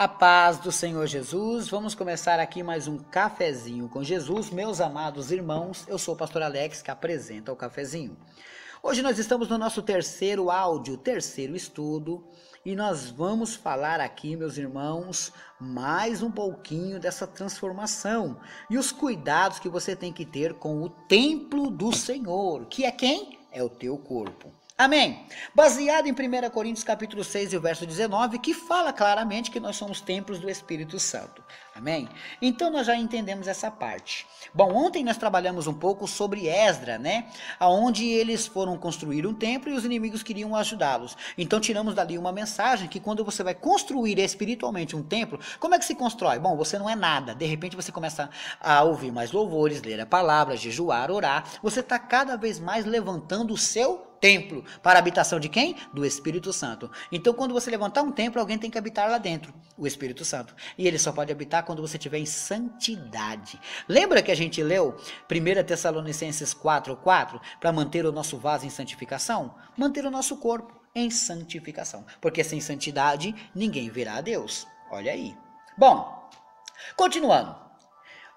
A paz do Senhor Jesus, vamos começar aqui mais um cafezinho com Jesus, meus amados irmãos, eu sou o pastor Alex que apresenta o cafezinho. Hoje nós estamos no nosso terceiro áudio, terceiro estudo, e nós vamos falar aqui, meus irmãos, mais um pouquinho dessa transformação e os cuidados que você tem que ter com o templo do Senhor, que é quem? É o teu corpo. Amém? Baseado em 1 Coríntios capítulo 6 e o verso 19, que fala claramente que nós somos templos do Espírito Santo. Amém? Então nós já entendemos essa parte. Bom, ontem nós trabalhamos um pouco sobre Esdras, né? Onde eles foram construir um templo e os inimigos queriam ajudá-los. Então tiramos dali uma mensagem que quando você vai construir espiritualmente um templo, como é que se constrói? Bom, você não é nada. De repente você começa a ouvir mais louvores, ler a palavra, jejuar, orar. Você está cada vez mais levantando o seu templo para a habitação de quem? Do Espírito Santo. Então, quando você levantar um templo, alguém tem que habitar lá dentro, o Espírito Santo. E ele só pode habitar quando você estiver em santidade. Lembra que a gente leu 1 Tessalonicenses 4:4 para manter o nosso vaso em santificação? Manter o nosso corpo em santificação. Porque sem santidade, ninguém verá a Deus. Olha aí. Bom, continuando.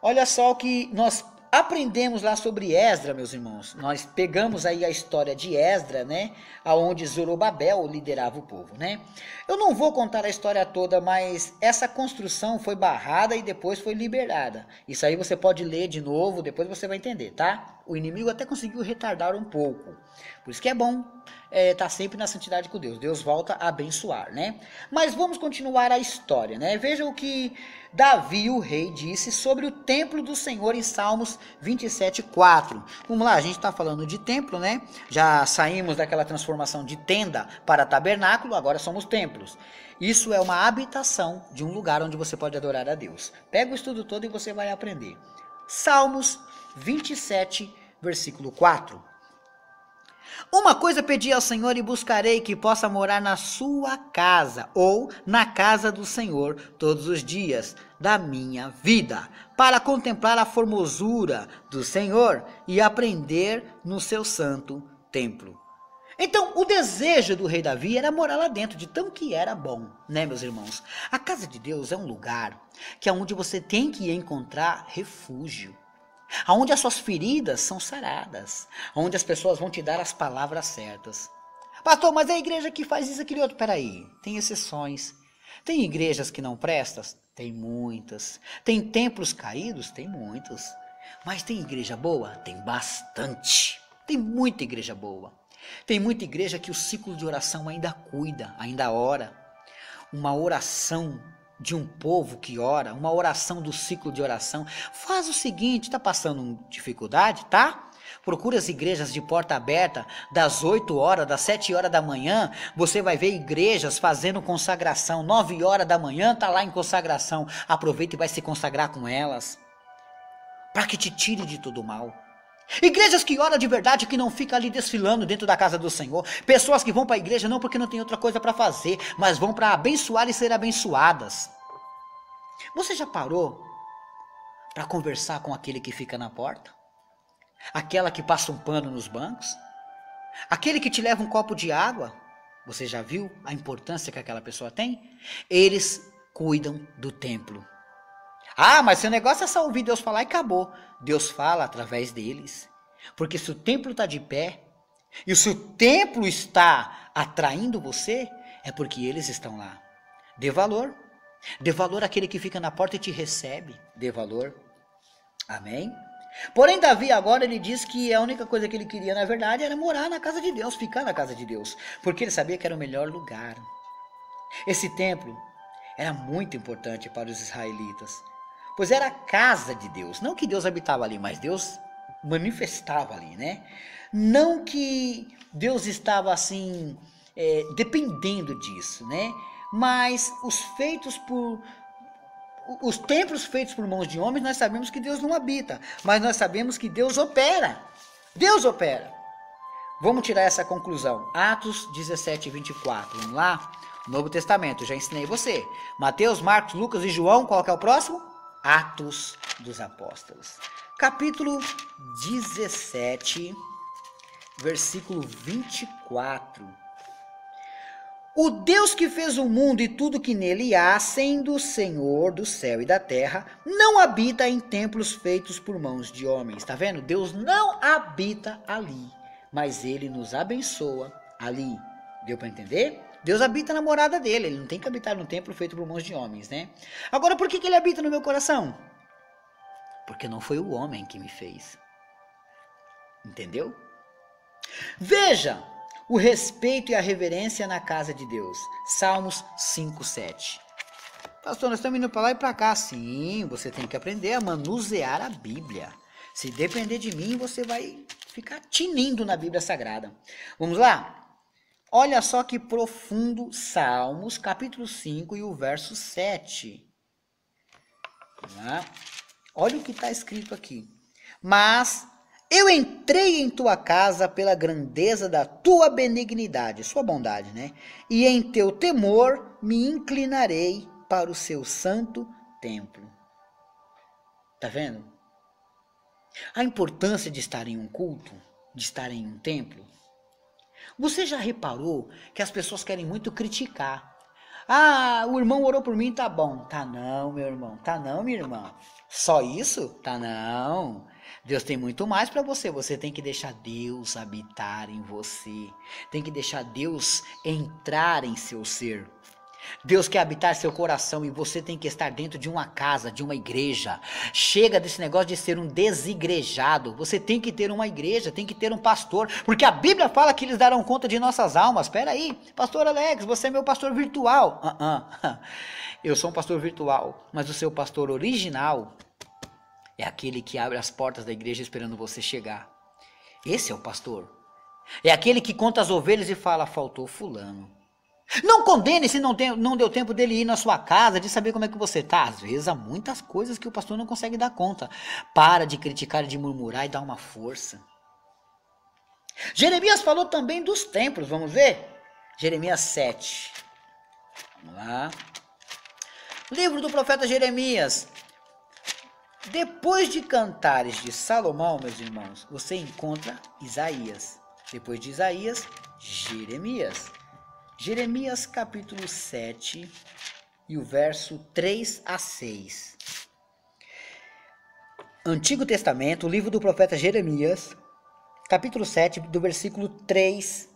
Olha só o que nós aprendemos lá sobre Esdras, meus irmãos. Nós pegamos aí a história de Esdras, né? Aonde Zorobabel liderava o povo, né? Eu não vou contar a história toda, mas essa construção foi barrada e depois foi liberada. Isso aí você pode ler de novo, depois você vai entender, tá? O inimigo até conseguiu retardar um pouco. Por isso que é bom estar sempre na santidade com Deus. Deus volta a abençoar, né? Mas vamos continuar a história, né? Veja o que Davi, o rei, disse sobre o templo do Senhor em Salmos 27:4. Vamos lá, a gente está falando de templo, né? Já saímos daquela transformação de tenda para tabernáculo, agora somos templos. Isso é uma habitação de um lugar onde você pode adorar a Deus. Pega o estudo todo e você vai aprender. Salmos 27, versículo 4. Uma coisa pedi ao Senhor e buscarei, que possa morar na sua casa ou na casa do Senhor todos os dias da minha vida, para contemplar a formosura do Senhor e aprender no seu santo templo. Então, o desejo do rei Davi era morar lá dentro, de tão que era bom, né, meus irmãos? A casa de Deus é um lugar que é onde você tem que encontrar refúgio, onde as suas feridas são saradas, onde as pessoas vão te dar as palavras certas. Pastor, mas é a igreja que faz isso, aquele outro. Peraí, tem exceções. Tem igrejas que não prestam? Tem muitas. Tem templos caídos? Tem muitos. Mas tem igreja boa? Tem bastante. Tem muita igreja boa. Tem muita igreja que o ciclo de oração ainda cuida, ainda ora. Uma oração de um povo que ora, uma oração do ciclo de oração. Faz o seguinte, está passando dificuldade, tá? Procura as igrejas de porta aberta, das 8 horas, das 7 horas da manhã, você vai ver igrejas fazendo consagração, 9 horas da manhã, tá lá em consagração. Aproveita e vai se consagrar com elas, para que te tire de todo o mal. Igrejas que oram de verdade, que não ficam ali desfilando dentro da casa do Senhor. Pessoas que vão para a igreja não porque não tem outra coisa para fazer, mas vão para abençoar e ser abençoadas. Você já parou para conversar com aquele que fica na porta? Aquela que passa um pano nos bancos? Aquele que te leva um copo de água? Você já viu a importância que aquela pessoa tem? Eles cuidam do templo. Ah, mas seu negócio é só ouvir Deus falar e acabou. Deus fala através deles. Porque se o templo está de pé, e se o templo está atraindo você, é porque eles estão lá. Dê valor. Dê valor àquele que fica na porta e te recebe. Dê valor. Amém? Porém, Davi agora ele diz que a única coisa que ele queria, na verdade, era morar na casa de Deus, ficar na casa de Deus. Porque ele sabia que era o melhor lugar. Esse templo era muito importante para os israelitas. Pois era a casa de Deus, não que Deus habitava ali, mas Deus manifestava ali, né? Não que Deus estava assim, dependendo disso, né? Mas os templos feitos por mãos de homens, nós sabemos que Deus não habita, mas nós sabemos que Deus opera. Deus opera. Vamos tirar essa conclusão. Atos 17:24, vamos lá? Novo Testamento, já ensinei você. Mateus, Marcos, Lucas e João, qual que é o próximo? Atos dos Apóstolos, capítulo 17, versículo 24. O Deus que fez o mundo e tudo que nele há, sendo o Senhor do céu e da terra, não habita em templos feitos por mãos de homens. Tá vendo? Deus não habita ali, mas ele nos abençoa ali. Deu para entender? Deus habita na morada dele, ele não tem que habitar num templo feito por mãos de homens, né? Agora, por que ele habita no meu coração? Porque não foi o homem que me fez. Entendeu? Veja o respeito e a reverência na casa de Deus. Salmos 5:7. Pastor, nós estamos indo para lá e para cá. Sim, você tem que aprender a manusear a Bíblia. Se depender de mim, você vai ficar tinindo na Bíblia Sagrada. Vamos lá? Olha só que profundo, Salmos, capítulo 5 e o verso 7. Vamos lá? Olha o que está escrito aqui. Mas eu entrei em tua casa pela grandeza da tua benignidade, sua bondade, né? E em teu temor me inclinarei para o seu santo templo. Tá vendo? A importância de estar em um culto, de estar em um templo. Você já reparou que as pessoas querem muito criticar? Ah, o irmão orou por mim, tá bom. Tá não, meu irmão. Tá não, minha irmã. Só isso? Tá não. Deus tem muito mais para você. Você tem que deixar Deus habitar em você. Tem que deixar Deus entrar em seu ser. Deus quer habitar seu coração e você tem que estar dentro de uma casa, de uma igreja. Chega desse negócio de ser um desigrejado. Você tem que ter uma igreja, tem que ter um pastor, porque a Bíblia fala que eles darão conta de nossas almas. Espera aí, pastor Alex, você é meu pastor virtual. Eu sou um pastor virtual, mas o seu pastor original é aquele que abre as portas da igreja esperando você chegar. Esse é o pastor. É aquele que conta as ovelhas e fala, faltou fulano. Não condene se não deu tempo dele ir na sua casa, de saber como é que você está. Às vezes há muitas coisas que o pastor não consegue dar conta. Para de criticar, de murmurar e dá uma força. Jeremias falou também dos templos, vamos ver? Jeremias 7. Vamos lá. Livro do profeta Jeremias. Depois de Cantares de Salomão, meus irmãos, você encontra Isaías. Depois de Isaías, Jeremias. Jeremias capítulo 7 e o verso 3 a 6. Antigo Testamento, o livro do profeta Jeremias, capítulo 7, do versículo 3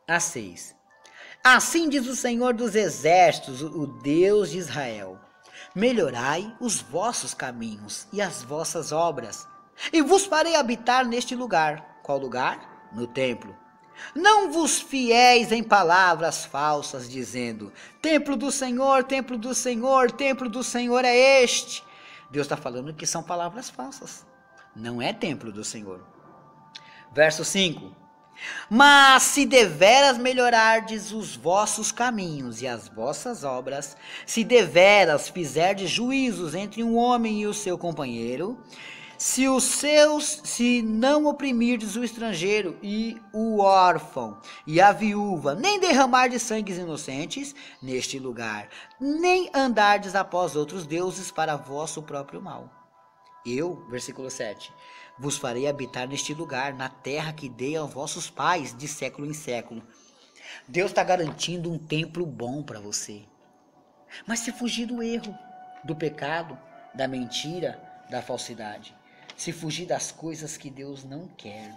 a 6. Assim diz o Senhor dos Exércitos, o Deus de Israel: melhorai os vossos caminhos e as vossas obras, e vos farei habitar neste lugar. Qual lugar? No templo. Não vos fieis em palavras falsas, dizendo, templo do Senhor, templo do Senhor, templo do Senhor é este. Deus está falando que são palavras falsas. Não é templo do Senhor. Verso 5. Mas se deveras melhorardes os vossos caminhos e as vossas obras, se deveras fizerdes juízos entre um homem e o seu companheiro, se não oprimirdes o estrangeiro e o órfão e a viúva, nem derramardes sangues inocentes neste lugar, nem andardes após outros deuses para vosso próprio mal. Eu, versículo 7, vos farei habitar neste lugar, na terra que dei aos vossos pais de século em século. Deus está garantindo um templo bom para você. Mas se fugir do erro, do pecado, da mentira, da falsidade, se fugir das coisas que Deus não quer.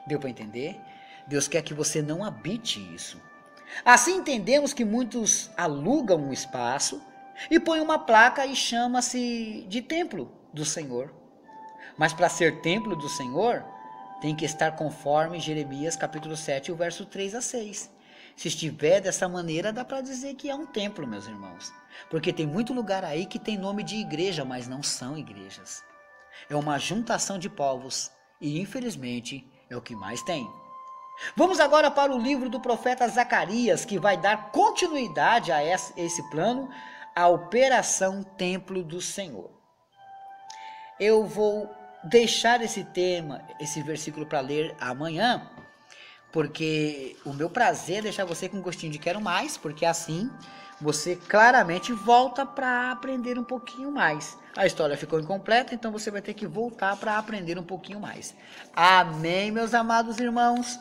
Deu para entender? Deus quer que você não habite isso. Assim entendemos que muitos alugam um espaço e põem uma placa e chama-se de templo do Senhor. Mas para ser templo do Senhor, tem que estar conforme Jeremias capítulo 7, o verso 3 a 6. Se estiver dessa maneira, dá para dizer que é um templo, meus irmãos. Porque tem muito lugar aí que tem nome de igreja, mas não são igrejas. É uma juntação de povos e, infelizmente, é o que mais tem. Vamos agora para o livro do profeta Zacarias, que vai dar continuidade a esse plano, a Operação Templo do Senhor. Eu vou deixar esse tema, esse versículo para ler amanhã, porque o meu prazer é deixar você com gostinho de quero mais, porque assim você claramente volta para aprender um pouquinho mais. A história ficou incompleta, então você vai ter que voltar para aprender um pouquinho mais. Amém, meus amados irmãos?